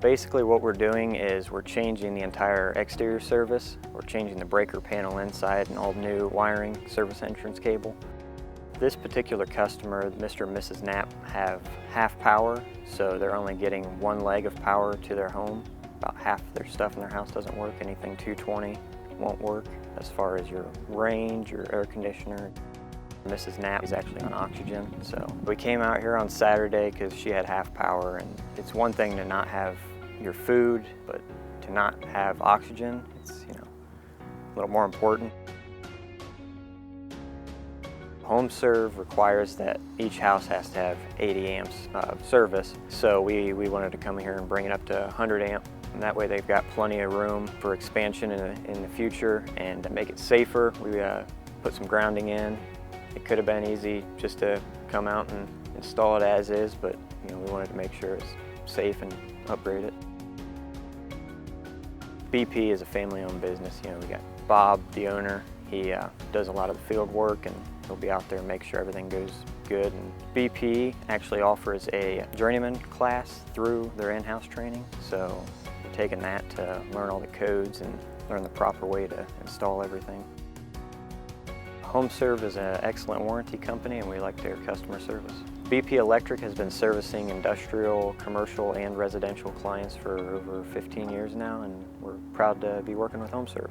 Basically what we're doing is we're changing the entire exterior service. We're changing the breaker panel inside and all new wiring, service entrance cable. This particular customer, Mr. and Mrs. Knapp, have half power, so they're only getting one leg of power to their home. About half their stuff in their house doesn't work. Anything 220 won't work as far as your range, your air conditioner. Mrs. Knapp is actually on oxygen, so we came out here on Saturday because she had half power, and it's one thing to not have your food, but to not have oxygen, it's, a little more important. HomeServe requires that each house has to have 80 amps of service, so we wanted to come here and bring it up to 100 amp, and that way they've got plenty of room for expansion in the future. And to make it safer, we put some grounding in. It could have been easy just to come out and install it as is, but we wanted to make sure it's safe and upgrade it. BP is a family-owned business. We got Bob, the owner. He does a lot of the field work, and he'll be out there and make sure everything goes good. And BP actually offers a journeyman class through their in-house training, so we're taking that to learn all the codes and learn the proper way to install everything. HomeServe is an excellent warranty company, and we like their customer service. BP Electric has been servicing industrial, commercial, and residential clients for over 15 years now, and we're proud to be working with HomeServe.